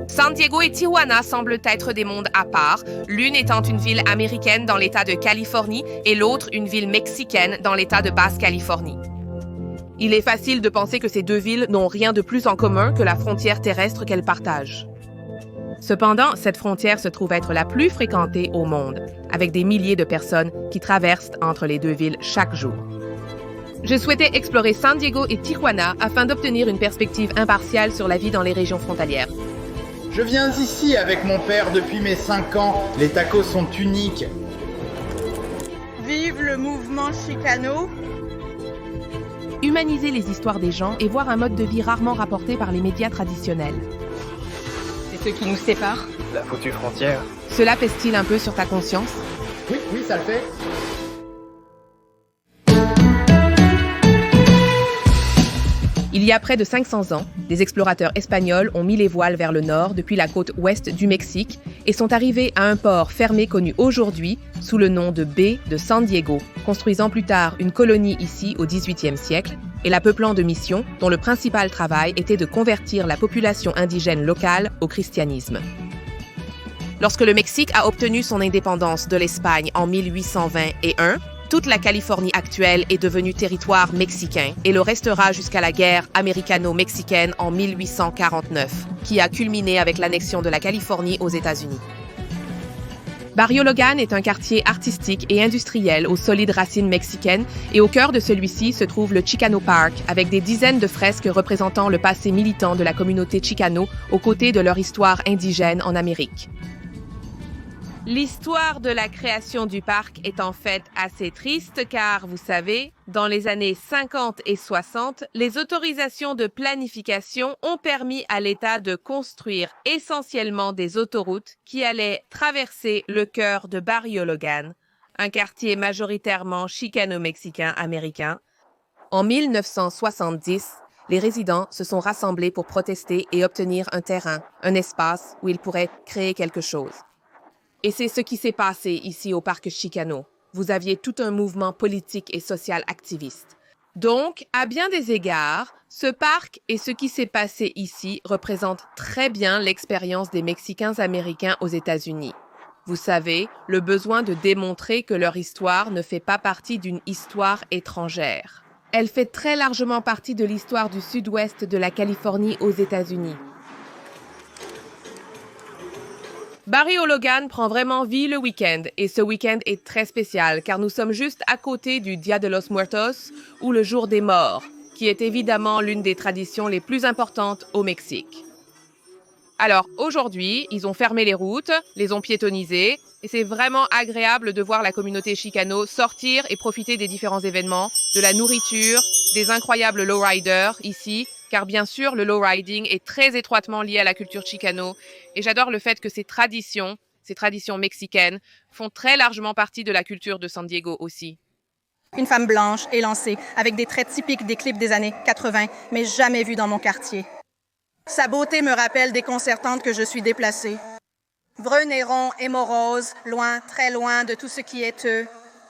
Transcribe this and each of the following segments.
San Diego et Tijuana semblent être des mondes à part, l'une étant une ville américaine dans l'État de Californie et l'autre une ville mexicaine dans l'État de Basse-Californie. Il est facile de penser que ces deux villes n'ont rien de plus en commun que la frontière terrestre qu'elles partagent. Cependant, cette frontière se trouve être la plus fréquentée au monde, avec des milliers de personnes qui traversent entre les deux villes chaque jour. Je souhaitais explorer San Diego et Tijuana afin d'obtenir une perspective impartiale sur la vie dans les régions frontalières. Je viens ici avec mon père depuis mes 5 ans. Les tacos sont uniques. Vive le mouvement Chicano! Humaniser les histoires des gens et voir un mode de vie rarement rapporté par les médias traditionnels. C'est ce qui nous sépare. La foutue frontière. Cela pèse-t-il un peu sur ta conscience? Oui, ça le fait. Il y a près de 500 ans, des explorateurs espagnols ont mis les voiles vers le nord depuis la côte ouest du Mexique et sont arrivés à un port fermé connu aujourd'hui sous le nom de baie de San Diego, construisant plus tard une colonie ici au XVIIIe siècle et la peuplant de missions dont le principal travail était de convertir la population indigène locale au christianisme. Lorsque le Mexique a obtenu son indépendance de l'Espagne en 1821, toute la Californie actuelle est devenue territoire mexicain et le restera jusqu'à la guerre américano-mexicaine en 1849, qui a culminé avec l'annexion de la Californie aux États-Unis. Barrio Logan est un quartier artistique et industriel aux solides racines mexicaines et au cœur de celui-ci se trouve le Chicano Park avec des dizaines de fresques représentant le passé militant de la communauté Chicano aux côtés de leur histoire indigène en Amérique. L'histoire de la création du parc est en fait assez triste car, vous savez, dans les années 50 et 60, les autorisations de planification ont permis à l'État de construire essentiellement des autoroutes qui allaient traverser le cœur de Barrio Logan, un quartier majoritairement chicano-mexicain américain. En 1970, les résidents se sont rassemblés pour protester et obtenir un terrain, un espace où ils pourraient créer quelque chose. Et c'est ce qui s'est passé ici au parc Chicano. Vous aviez tout un mouvement politique et social activiste. Donc, à bien des égards, ce parc et ce qui s'est passé ici représentent très bien l'expérience des Mexicains américains aux États-Unis. Vous savez, le besoin de démontrer que leur histoire ne fait pas partie d'une histoire étrangère. Elle fait très largement partie de l'histoire du sud-ouest de la Californie aux États-Unis. Barrio Logan prend vraiment vie le week-end et ce week-end est très spécial car nous sommes juste à côté du Dia de los Muertos ou le Jour des Morts, qui est évidemment l'une des traditions les plus importantes au Mexique. Alors aujourd'hui, ils ont fermé les routes, les ont piétonnisées et c'est vraiment agréable de voir la communauté Chicano sortir et profiter des différents événements, de la nourriture, des incroyables lowriders ici, car bien sûr, le lowriding est très étroitement lié à la culture Chicano et j'adore le fait que ces traditions mexicaines, font très largement partie de la culture de San Diego aussi. Une femme blanche, élancée, avec des traits typiques des clips des années 80, mais jamais vus dans mon quartier. Sa beauté me rappelle déconcertante que je suis déplacée. Brun et rond et morose, loin, très loin de tout ce qui est eux.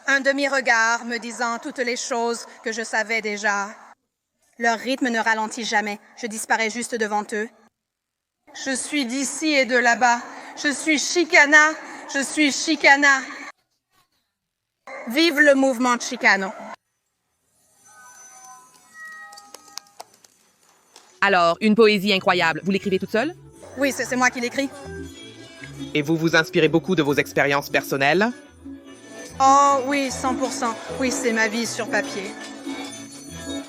Un demi-regard me disant toutes les choses que je savais déjà. Leur rythme ne ralentit jamais, je disparais juste devant eux. Je suis d'ici et de là-bas, je suis Chicana, je suis Chicana. Vive le mouvement Chicano. Alors, une poésie incroyable, vous l'écrivez toute seule? Oui, c'est moi qui l'écris. Et vous vous inspirez beaucoup de vos expériences personnelles? Oh oui, 100%. Oui, c'est ma vie sur papier.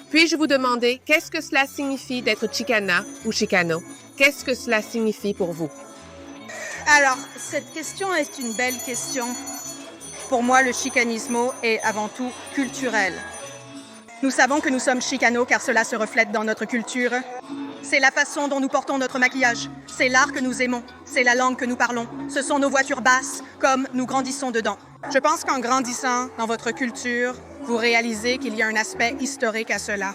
Puis-je vous demander, qu'est-ce que cela signifie d'être Chicana ou Chicano? Qu'est-ce que cela signifie pour vous? Alors, cette question est une belle question. Pour moi, le chicanismo est avant tout culturel. Nous savons que nous sommes chicanos car cela se reflète dans notre culture. C'est la façon dont nous portons notre maquillage. C'est l'art que nous aimons. C'est la langue que nous parlons. Ce sont nos voitures basses, comme nous grandissons dedans. Je pense qu'en grandissant dans votre culture, vous réalisez qu'il y a un aspect historique à cela.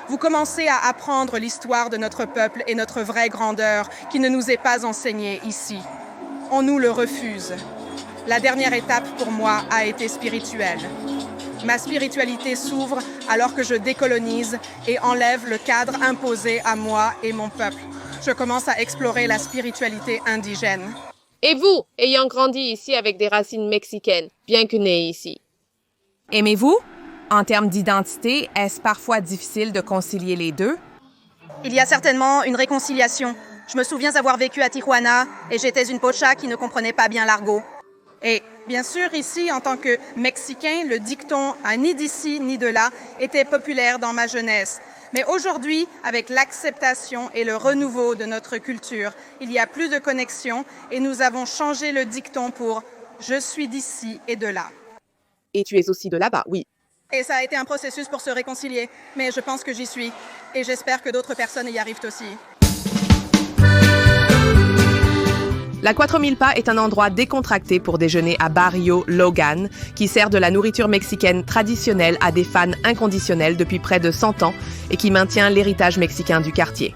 Vous commencez à apprendre l'histoire de notre peuple et notre vraie grandeur qui ne nous est pas enseignée ici. On nous le refuse. La dernière étape pour moi a été spirituelle. Ma spiritualité s'ouvre alors que je décolonise et enlève le cadre imposé à moi et mon peuple. je commence à explorer la spiritualité indigène. Et vous, ayant grandi ici avec des racines mexicaines, bien que né ici? Aimez-vous? En termes d'identité, est-ce parfois difficile de concilier les deux? Il y a certainement une réconciliation. Je me souviens avoir vécu à Tijuana et j'étais une pocha qui ne comprenait pas bien l'argot. Et bien sûr, ici, en tant que Mexicain, le dicton « ni d'ici ni de là » était populaire dans ma jeunesse. Mais aujourd'hui, avec l'acceptation et le renouveau de notre culture, il y a plus de connexion et nous avons changé le dicton pour « je suis d'ici et de là ». Et tu es aussi de là-bas, oui. Et ça a été un processus pour se réconcilier, mais je pense que j'y suis. Et j'espère que d'autres personnes y arrivent aussi. La Cuatro Milpa est un endroit décontracté pour déjeuner à Barrio Logan, qui sert de la nourriture mexicaine traditionnelle à des fans inconditionnels depuis près de 100 ans et qui maintient l'héritage mexicain du quartier.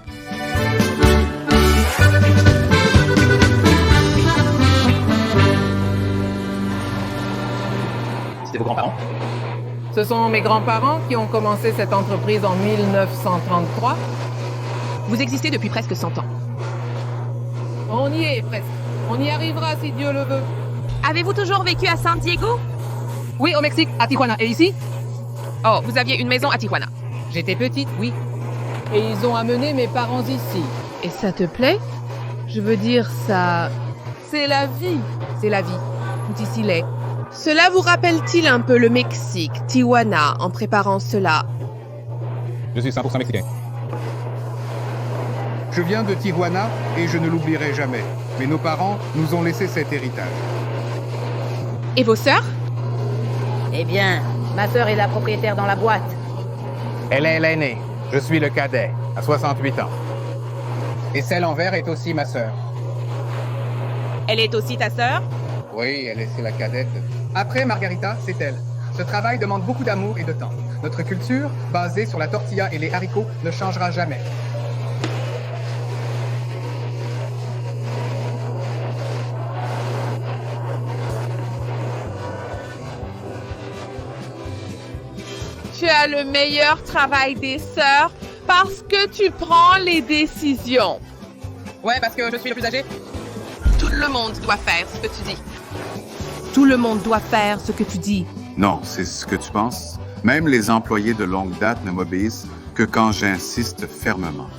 C'était vos grands-parents? Ce sont mes grands-parents qui ont commencé cette entreprise en 1933. Vous existez depuis presque 100 ans. On y est presque. On y arrivera si Dieu le veut. Avez-vous toujours vécu à San Diego? Oui, au Mexique, à Tijuana. Et ici? Oh, vous aviez une maison à Tijuana. J'étais petite, oui. Et ils ont amené mes parents ici. Et ça te plaît? Je veux dire, ça... C'est la vie. C'est la vie. Tout ici l'est. Cela vous rappelle-t-il un peu le Mexique, Tijuana, en préparant cela? Je suis 100% mexicain. Je viens de Tijuana et je ne l'oublierai jamais. Mais nos parents nous ont laissé cet héritage. Et vos sœurs? Eh bien, ma sœur est la propriétaire dans la boîte. Elle est l'aînée. Je suis le cadet, à 68 ans. Et celle en vert est aussi ma sœur. Elle est aussi ta sœur? Oui, c'est la cadette. Après, Margarita, c'est elle. Ce travail demande beaucoup d'amour et de temps. Notre culture, basée sur la tortilla et les haricots, ne changera jamais. Tu as le meilleur travail des sœurs parce que tu prends les décisions. Ouais, parce que je suis le plus âgé. Tout le monde doit faire ce que tu dis. Tout le monde doit faire ce que tu dis. Non, c'est ce que tu penses. Même les employés de longue date ne m'obéissent que quand j'insiste fermement.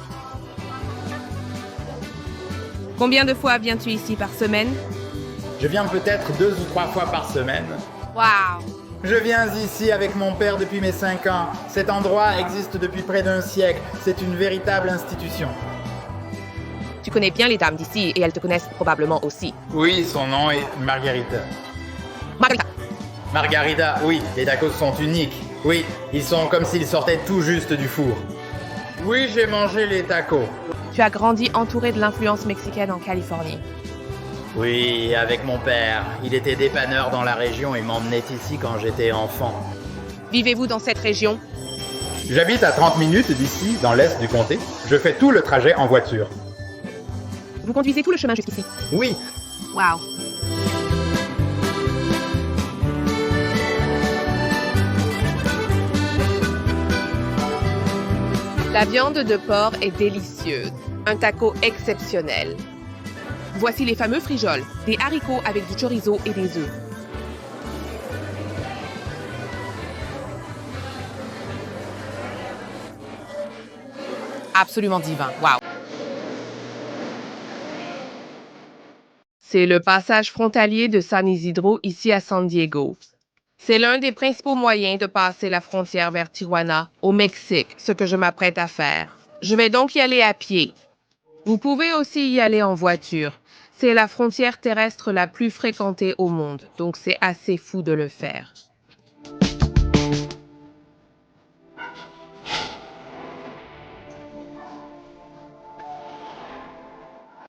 Combien de fois viens-tu ici par semaine? Je viens peut-être 2 ou 3 fois par semaine. Waouh! Je viens ici avec mon père depuis mes 5 ans. Cet endroit existe depuis près d'1 siècle. C'est une véritable institution. Tu connais bien les dames d'ici et elles te connaissent probablement aussi. Oui, son nom est Margarita. Margarita. Margarita, oui, les tacos sont uniques. Oui, ils sont comme s'ils sortaient tout juste du four. Oui, j'ai mangé les tacos. Tu as grandi entouré de l'influence mexicaine en Californie. Oui, avec mon père. Il était dépanneur dans la région et m'emmenait ici quand j'étais enfant. Vivez-vous dans cette région? J'habite à 30 minutes d'ici, dans l'est du comté. Je fais tout le trajet en voiture. Vous conduisez tout le chemin jusqu'ici? Oui, Waouh! La viande de porc est délicieuse. Un taco exceptionnel. Voici les fameux frijoles, des haricots avec du chorizo et des œufs. Absolument divin, waouh! C'est le passage frontalier de San Isidro ici à San Diego. C'est l'un des principaux moyens de passer la frontière vers Tijuana, au Mexique, ce que je m'apprête à faire. Je vais donc y aller à pied. Vous pouvez aussi y aller en voiture. C'est la frontière terrestre la plus fréquentée au monde, donc c'est assez fou de le faire.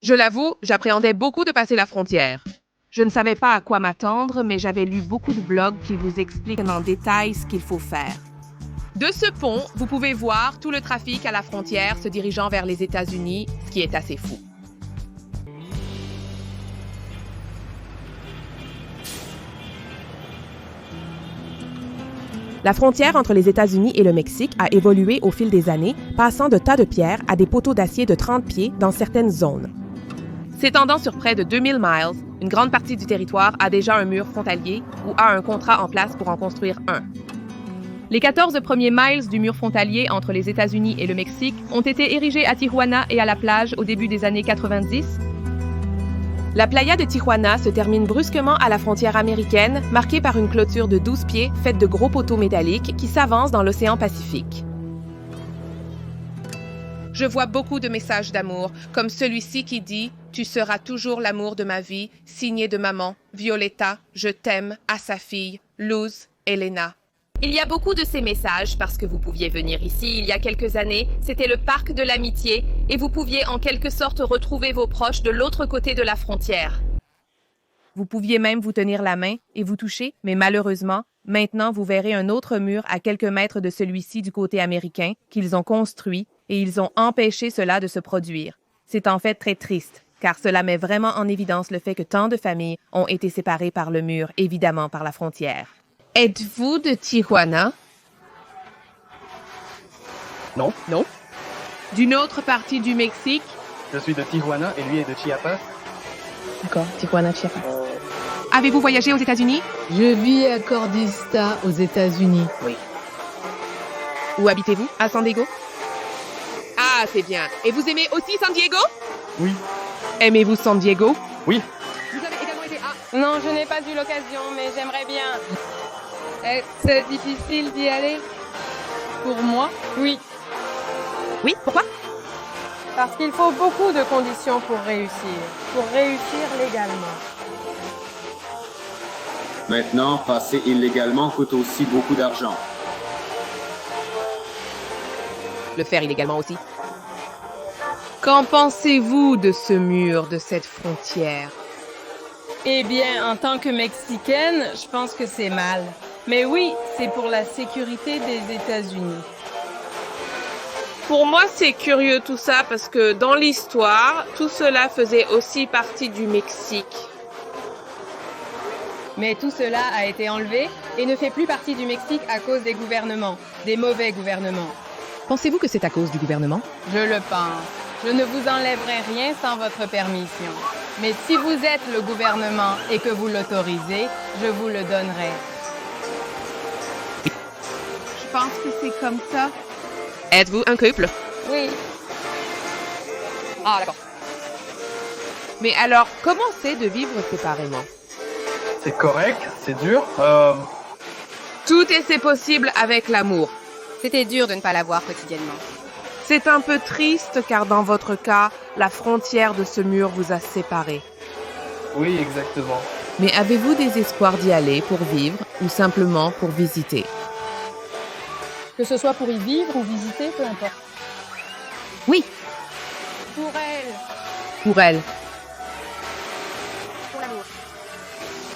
Je l'avoue, j'appréhendais beaucoup de passer la frontière. Je ne savais pas à quoi m'attendre, mais j'avais lu beaucoup de blogs qui vous expliquent en détail ce qu'il faut faire. De ce pont, vous pouvez voir tout le trafic à la frontière se dirigeant vers les États-Unis, ce qui est assez fou. La frontière entre les États-Unis et le Mexique a évolué au fil des années, passant de tas de pierres à des poteaux d'acier de 30 pieds dans certaines zones. S'étendant sur près de 2000 miles, une grande partie du territoire a déjà un mur frontalier ou a un contrat en place pour en construire un. Les 14 premiers miles du mur frontalier entre les États-Unis et le Mexique ont été érigés à Tijuana et à la plage au début des années 90. La playa de Tijuana se termine brusquement à la frontière américaine, marquée par une clôture de 12 pieds faite de gros poteaux métalliques qui s'avancent dans l'océan Pacifique. Je vois beaucoup de messages d'amour, comme celui-ci qui dit « Tu seras toujours l'amour de ma vie, signé de maman, Violetta, je t'aime, à sa fille, Luz, Elena ». Il y a beaucoup de ces messages parce que vous pouviez venir ici il y a quelques années, c'était le parc de l'amitié et vous pouviez en quelque sorte retrouver vos proches de l'autre côté de la frontière. Vous pouviez même vous tenir la main et vous toucher, mais malheureusement, maintenant vous verrez un autre mur à quelques mètres de celui-ci du côté américain qu'ils ont construit et ils ont empêché cela de se produire. C'est en fait très triste, car cela met vraiment en évidence le fait que tant de familles ont été séparées par le mur, évidemment par la frontière. Êtes-vous de Tijuana? Non. D'une autre partie du Mexique? Je suis de Tijuana et lui est de Chiapas. D'accord, Tijuana, Chiapas. Avez-vous voyagé aux États-Unis? Je vis à Cordista, aux États-Unis. Oui. Où habitez-vous? À San Diego? Ah, c'est bien. Et vous aimez aussi San Diego? Oui. Aimez-vous San Diego? Oui. Vous avez également été à... Non, je n'ai pas eu l'occasion, mais j'aimerais bien. Est-ce difficile d'y aller? Pour moi, oui. Oui, pourquoi? Parce qu'il faut beaucoup de conditions pour réussir légalement. Maintenant, passer illégalement coûte aussi beaucoup d'argent. Le faire illégalement aussi. Qu'en pensez-vous de ce mur, de cette frontière? Eh bien, en tant que Mexicaine, je pense que c'est mal. Mais oui, c'est pour la sécurité des États-Unis. Pour moi, c'est curieux tout ça parce que dans l'histoire, tout cela faisait aussi partie du Mexique. Mais tout cela a été enlevé et ne fait plus partie du Mexique à cause des gouvernements, des mauvais gouvernements. Pensez-vous que c'est à cause du gouvernement? Je le pense. Je ne vous enlèverai rien sans votre permission. Mais si vous êtes le gouvernement et que vous l'autorisez, je vous le donnerai. Je pense que c'est comme ça. Êtes-vous un couple? Oui. Ah, d'accord. Mais alors, comment c'est de vivre séparément? C'est correct, c'est dur. Tout est possible avec l'amour. C'était dur de ne pas l'avoir quotidiennement. C'est un peu triste car dans votre cas, la frontière de ce mur vous a séparés. Oui, exactement. Mais avez-vous des espoirs d'y aller pour vivre ou simplement pour visiter? Que ce soit pour y vivre ou visiter, peu importe. Oui. Pour elle. Pour elle. Pour l'amour.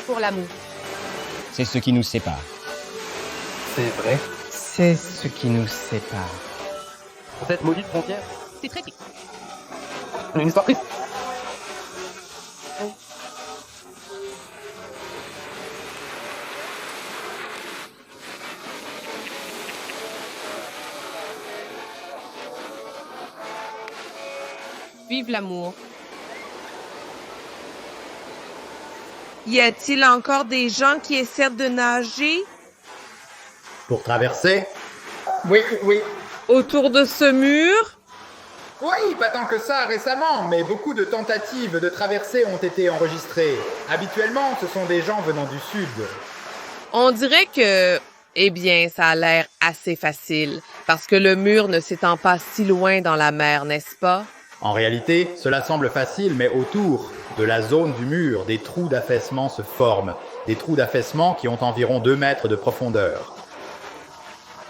Pour l'amour. C'est ce qui nous sépare. C'est vrai. C'est ce qui nous sépare. Cette maudite frontière. C'est très triste. Une histoire triste. Vive l'amour. Y a-t-il encore des gens qui essaient de nager? Pour traverser? Oui. Autour de ce mur? Oui, pas tant que ça récemment, mais beaucoup de tentatives de traversée ont été enregistrées. Habituellement, ce sont des gens venant du sud. On dirait que, ça a l'air assez facile, parce que le mur ne s'étend pas si loin dans la mer, n'est-ce pas? En réalité, cela semble facile, mais autour de la zone du mur, des trous d'affaissement se forment. Des trous d'affaissement qui ont environ 2 mètres de profondeur.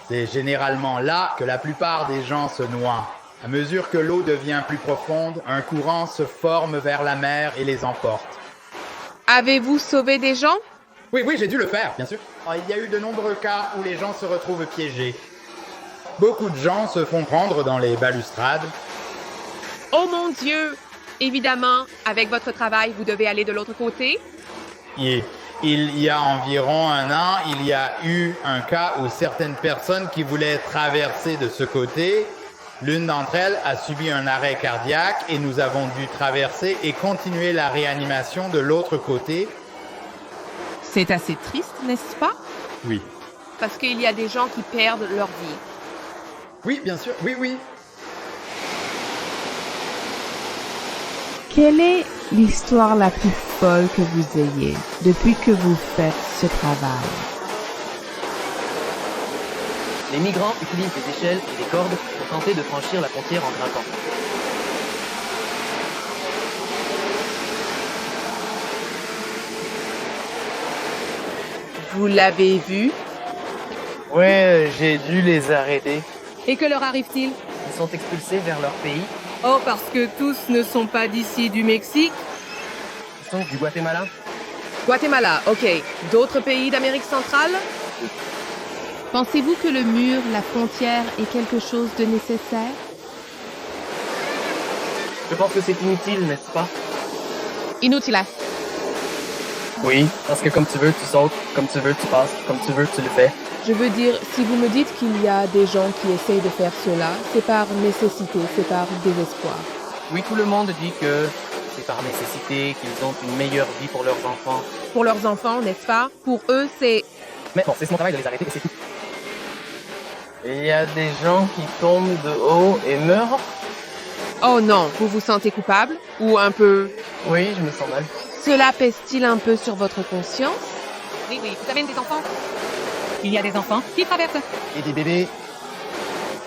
C'est généralement là que la plupart des gens se noient. À mesure que l'eau devient plus profonde, un courant se forme vers la mer et les emporte. Avez-vous sauvé des gens? Oui, j'ai dû le faire, bien sûr. Il y a eu de nombreux cas où les gens se retrouvent piégés. Beaucoup de gens se font prendre dans les balustrades. Oh mon Dieu! Évidemment, avec votre travail, vous devez aller de l'autre côté? Il y a environ un an, il y a eu un cas où certaines personnes qui voulaient traverser de ce côté, l'une d'entre elles a subi un arrêt cardiaque et nous avons dû traverser et continuer la réanimation de l'autre côté. C'est assez triste, n'est-ce pas? Oui. Parce qu'il y a des gens qui perdent leur vie. Oui, bien sûr. Oui, oui. Quelle est l'histoire la plus folle que vous ayez depuis que vous faites ce travail? Les migrants utilisent des échelles et des cordes pour tenter de franchir la frontière en grimpant. Vous l'avez vu? Ouais, j'ai dû les arrêter. Et que leur arrive-t-il? Ils sont expulsés vers leur pays. Oh, parce que tous ne sont pas d'ici, du Mexique? Ils sont du Guatemala. Guatemala, ok. D'autres pays d'Amérique centrale? Pensez-vous que le mur, la frontière, est quelque chose de nécessaire? Je pense que c'est inutile, n'est-ce pas? Inutile. Oui, parce que comme tu veux, tu sautes, comme tu veux, tu passes, comme tu veux, tu le fais. Je veux dire, si vous me dites qu'il y a des gens qui essayent de faire cela, c'est par nécessité, c'est par désespoir. Oui, tout le monde dit que c'est par nécessité, qu'ils ont une meilleure vie pour leurs enfants. Pour leurs enfants, n'est-ce pas? Pour eux, c'est... Mais bon, c'est mon travail de les arrêter et c'est tout. Il y a des gens qui tombent de haut et meurent? Oh non, vous vous sentez coupable? Ou un peu... Oui, je me sens mal. Cela pèse-t-il un peu sur votre conscience? Oui, vous avez des enfants? Il y a des enfants qui traversent. Et des bébés.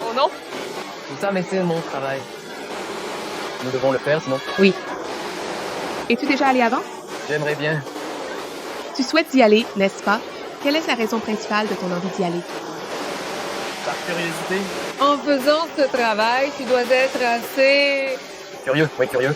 Oh non? Tout ça, mais c'est mon travail. Nous devons le faire, sinon... Oui. Es-tu déjà allé avant? J'aimerais bien. Tu souhaites y aller, n'est-ce pas? Quelle est la raison principale de ton envie d'y aller? Par curiosité. En faisant ce travail, tu dois être assez... Curieux, oui, curieux.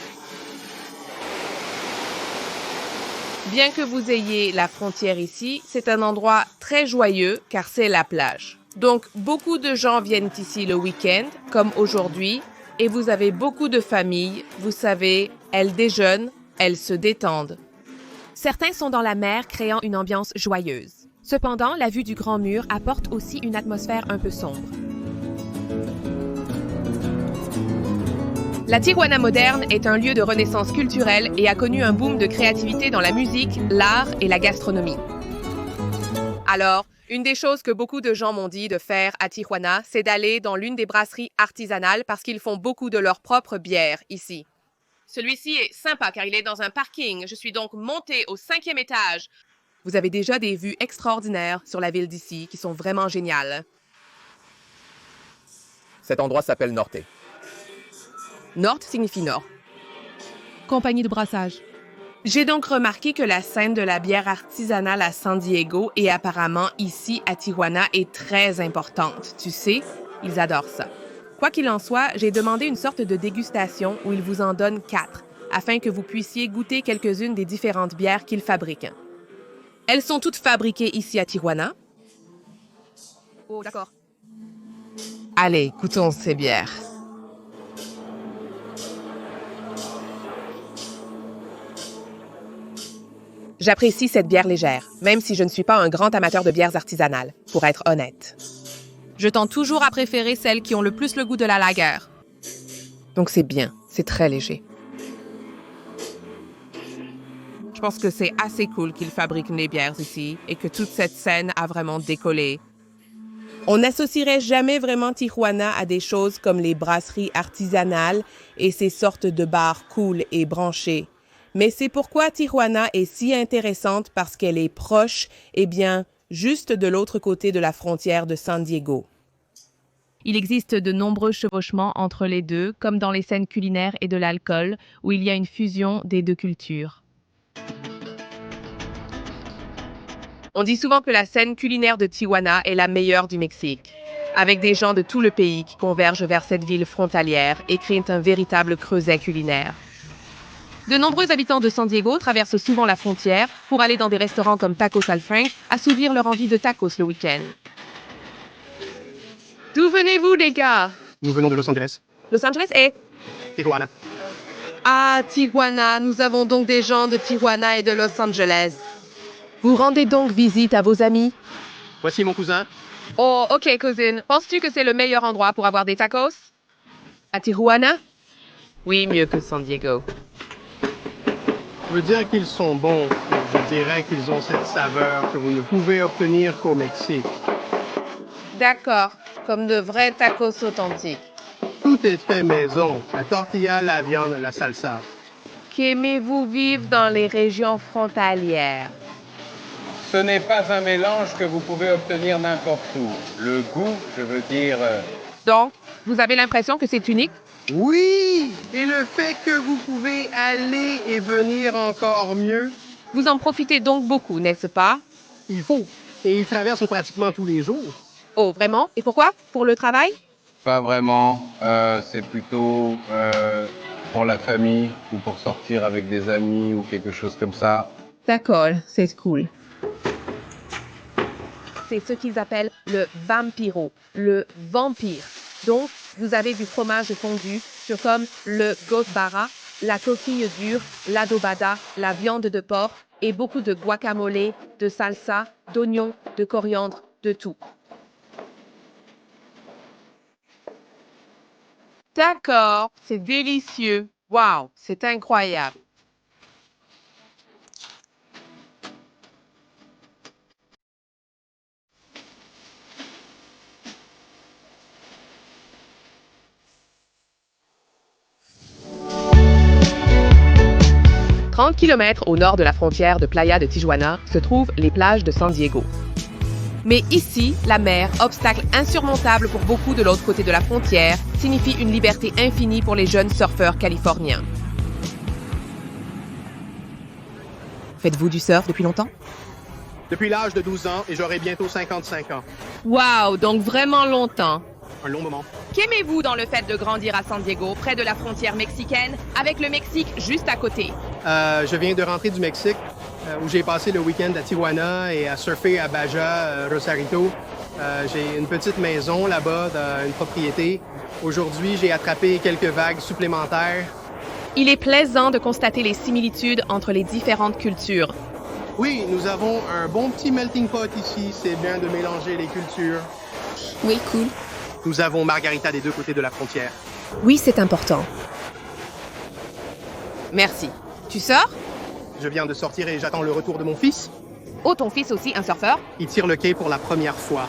Bien que vous ayez la frontière ici, c'est un endroit très joyeux car c'est la plage. Donc, beaucoup de gens viennent ici le week-end, comme aujourd'hui, et vous avez beaucoup de familles, vous savez, elles déjeunent, elles se détendent. Certains sont dans la mer, créant une ambiance joyeuse. Cependant, la vue du Grand Mur apporte aussi une atmosphère un peu sombre. La Tijuana moderne est un lieu de renaissance culturelle et a connu un boom de créativité dans la musique, l'art et la gastronomie. Alors, une des choses que beaucoup de gens m'ont dit de faire à Tijuana, c'est d'aller dans l'une des brasseries artisanales parce qu'ils font beaucoup de leur propre bière ici. Celui-ci est sympa car il est dans un parking. Je suis donc montée au 5e étage. Vous avez déjà des vues extraordinaires sur la ville d'ici qui sont vraiment géniales. Cet endroit s'appelle Norte. Norte signifie nord. Compagnie de brassage. J'ai donc remarqué que la scène de la bière artisanale à San Diego et apparemment ici à Tijuana est très importante. Tu sais, ils adorent ça. Quoi qu'il en soit, j'ai demandé une sorte de dégustation où ils vous en donnent 4, afin que vous puissiez goûter quelques-unes des différentes bières qu'ils fabriquent. Elles sont toutes fabriquées ici à Tijuana. Oh, d'accord. Allez, goûtons ces bières. J'apprécie cette bière légère, même si je ne suis pas un grand amateur de bières artisanales, pour être honnête. Je tends toujours à préférer celles qui ont le plus le goût de la lager. Donc c'est bien, c'est très léger. Je pense que c'est assez cool qu'ils fabriquent les bières ici et que toute cette scène a vraiment décollé. On n'associerait jamais vraiment Tijuana à des choses comme les brasseries artisanales et ces sortes de bars cool et branchés. Mais c'est pourquoi Tijuana est si intéressante parce qu'elle est proche, juste de l'autre côté de la frontière de San Diego. Il existe de nombreux chevauchements entre les deux, comme dans les scènes culinaires et de l'alcool, où il y a une fusion des deux cultures. On dit souvent que la scène culinaire de Tijuana est la meilleure du Mexique, avec des gens de tout le pays qui convergent vers cette ville frontalière et créent un véritable creuset culinaire. De nombreux habitants de San Diego traversent souvent la frontière pour aller dans des restaurants comme Tacos Al Frank, assouvir leur envie de tacos le week-end. D'où venez-vous, les gars? Nous venons de Los Angeles. Los Angeles et... Tijuana. Ah, Tijuana. Nous avons donc des gens de Tijuana et de Los Angeles. Vous rendez donc visite à vos amis? Voici mon cousin. Oh, ok, cousine. Penses-tu que c'est le meilleur endroit pour avoir des tacos? À Tijuana? Oui, mieux que San Diego. Je veux dire qu'ils sont bons, mais je dirais qu'ils ont cette saveur que vous ne pouvez obtenir qu'au Mexique. D'accord, comme de vrais tacos authentiques. Tout est fait maison. La tortilla, la viande, la salsa. Qu'aimez-vous vivre dans les régions frontalières? Ce n'est pas un mélange que vous pouvez obtenir n'importe où. Le goût, je veux dire... Donc, vous avez l'impression que c'est unique? Oui! Et le fait que vous pouvez aller et venir encore mieux? Vous en profitez donc beaucoup, n'est-ce pas? Il faut. Et ils traversent pratiquement tous les jours. Oh, vraiment? Et pourquoi? Pour le travail? Pas vraiment. C'est plutôt pour la famille ou pour sortir avec des amis ou quelque chose comme ça. D'accord, c'est cool. C'est ce qu'ils appellent le vampiro, le vampire. Donc, vous avez du fromage fondu sur comme le gosbara, la coquille dure, l'adobada, la viande de porc et beaucoup de guacamole, de salsa, d'oignons, de coriandre, de tout. D'accord, c'est délicieux. Waouh, c'est incroyable. « 30 km au nord de la frontière de Playa de Tijuana se trouvent les plages de San Diego. Mais ici, la mer, obstacle insurmontable pour beaucoup de l'autre côté de la frontière, signifie une liberté infinie pour les jeunes surfeurs californiens. Faites-vous du surf depuis longtemps? Depuis l'âge de 12 ans et j'aurai bientôt 55 ans. Wow, donc vraiment longtemps. Un long moment. Qu'aimez-vous dans le fait de grandir à San Diego, près de la frontière mexicaine, avec le Mexique juste à côté? Je viens de rentrer du Mexique, où j'ai passé le week-end à Tijuana et à surfer à Baja, Rosarito. J'ai une petite maison là-bas, une propriété. Aujourd'hui, j'ai attrapé quelques vagues supplémentaires. Il est plaisant de constater les similitudes entre les différentes cultures. Oui, nous avons un bon petit melting pot ici. C'est bien de mélanger les cultures. Oui, cool. Nous avons Margarita des deux côtés de la frontière. Oui, c'est important. Merci. Tu sors? Je viens de sortir et j'attends le retour de mon fils. Oh, ton fils aussi, un surfeur? Il tire le quai pour la première fois.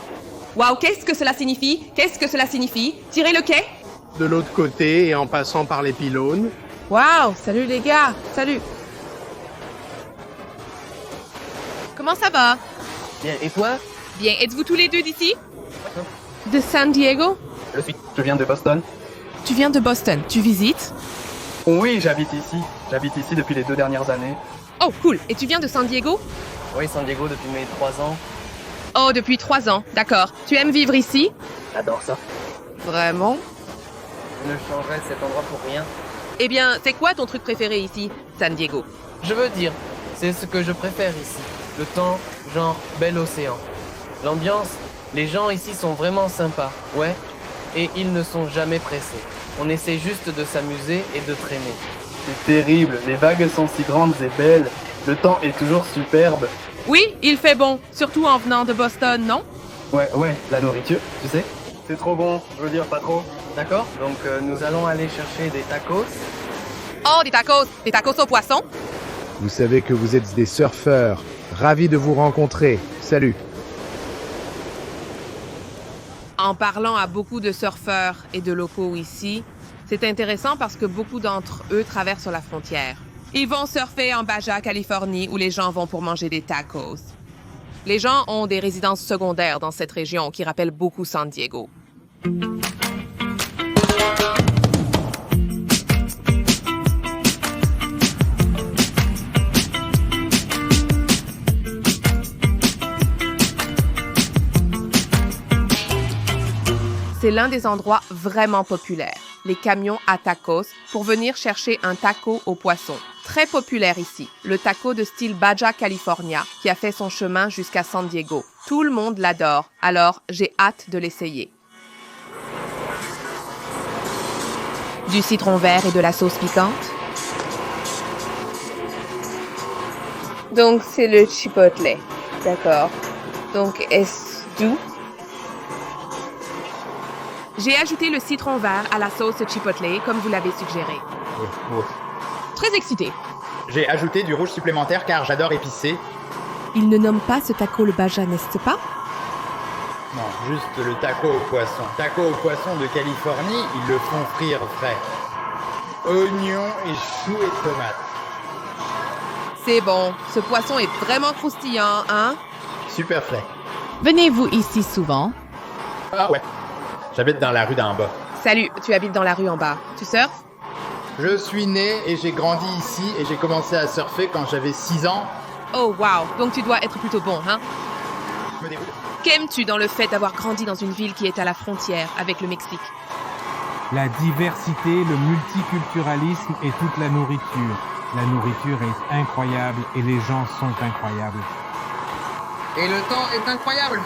Waouh, qu'est-ce que cela signifie? Qu'est-ce que cela signifie? Tirer le quai? De l'autre côté et en passant par les pylônes. Waouh, salut les gars, salut. Comment ça va? Bien, et toi? Bien, êtes-vous tous les deux d'ici? De San Diego? Je viens de Boston. Tu viens de Boston, tu visites? Oui, j'habite ici. J'habite ici depuis les 2 dernières années. Oh, cool. Et tu viens de San Diego? Oui, San Diego depuis mes 3 ans. Oh, depuis 3 ans, d'accord. Tu aimes vivre ici? J'adore ça. Vraiment? Je ne changerais cet endroit pour rien. Eh bien, c'est quoi ton truc préféré ici, San Diego? Je veux dire, c'est ce que je préfère ici. Le temps, genre, bel océan. L'ambiance, les gens ici sont vraiment sympas, ouais. Et ils ne sont jamais pressés. On essaie juste de s'amuser et de traîner. C'est terrible, les vagues sont si grandes et belles. Le temps est toujours superbe. Oui, il fait bon, surtout en venant de Boston, non? Ouais, la nourriture, tu sais. C'est trop bon, je veux dire pas trop. D'accord, donc nous allons aller chercher des tacos. Oh, des tacos au poisson? Vous savez que vous êtes des surfeurs. Ravi de vous rencontrer. Salut. En parlant à beaucoup de surfeurs et de locaux ici, c'est intéressant parce que beaucoup d'entre eux traversent la frontière. Ils vont surfer en Baja, Californie, où les gens vont pour manger des tacos. Les gens ont des résidences secondaires dans cette région qui rappellent beaucoup San Diego. C'est l'un des endroits vraiment populaires, les camions à tacos, pour venir chercher un taco au poisson. Très populaire ici, le taco de style Baja California, qui a fait son chemin jusqu'à San Diego. Tout le monde l'adore, alors j'ai hâte de l'essayer. Du citron vert et de la sauce piquante. Donc c'est le chipotle. D'accord. Donc est-ce doux? J'ai ajouté le citron vert à la sauce chipotle comme vous l'avez suggéré. Ouf, ouf. Très excité. J'ai ajouté du rouge supplémentaire car j'adore épicé. Ils ne nomment pas ce taco le baja, n'est-ce pas? Non, juste le taco au poisson. Taco au poisson de Californie, ils le font frire frais. Oignons et choux et tomates. C'est bon, ce poisson est vraiment croustillant, hein? Super frais. Venez-vous ici souvent? Ah ouais. J'habite dans la rue d'en bas. Salut, tu habites dans la rue en bas. Tu surfes? Je suis né et j'ai grandi ici et j'ai commencé à surfer quand j'avais 6 ans. Oh wow, donc tu dois être plutôt bon, hein? Je me débrouille. Qu'aimes-tu dans le fait d'avoir grandi dans une ville qui est à la frontière avec le Mexique? La diversité, le multiculturalisme et toute la nourriture. La nourriture est incroyable et les gens sont incroyables. Et le temps est incroyable.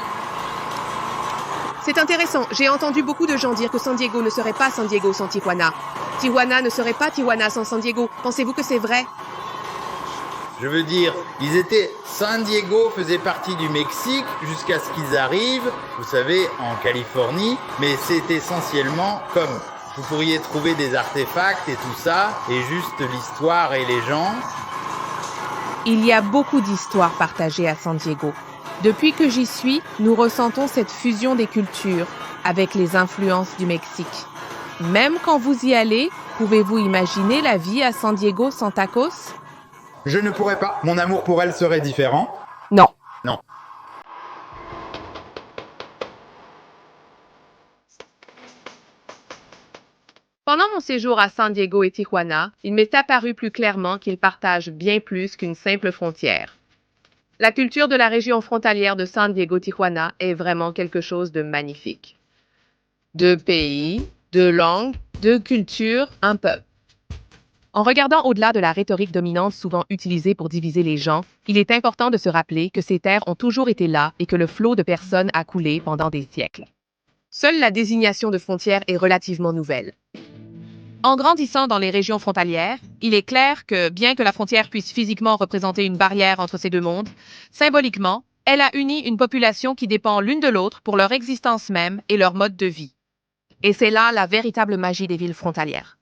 C'est intéressant. J'ai entendu beaucoup de gens dire que San Diego ne serait pas San Diego sans Tijuana. Tijuana ne serait pas Tijuana sans San Diego. Pensez-vous que c'est vrai? Je veux dire, San Diego faisait partie du Mexique jusqu'à ce qu'ils arrivent, vous savez, en Californie, mais c'est essentiellement comme vous pourriez trouver des artefacts et tout ça, et juste l'histoire et les gens. Il y a beaucoup d'histoires partagées à San Diego. Depuis que j'y suis, nous ressentons cette fusion des cultures avec les influences du Mexique. Même quand vous y allez, pouvez-vous imaginer la vie à San Diego sans tacos? Je ne pourrais pas. Mon amour pour elle serait différent. Non. Non. Pendant mon séjour à San Diego et Tijuana, il m'est apparu plus clairement qu'ils partagent bien plus qu'une simple frontière. La culture de la région frontalière de San Diego-Tijuana est vraiment quelque chose de magnifique. Deux pays, deux langues, deux cultures, un peuple. En regardant au-delà de la rhétorique dominante souvent utilisée pour diviser les gens, il est important de se rappeler que ces terres ont toujours été là et que le flot de personnes a coulé pendant des siècles. Seule la désignation de frontière est relativement nouvelle. En grandissant dans les régions frontalières, il est clair que, bien que la frontière puisse physiquement représenter une barrière entre ces deux mondes, symboliquement, elle a uni une population qui dépend l'une de l'autre pour leur existence même et leur mode de vie. Et c'est là la véritable magie des villes frontalières.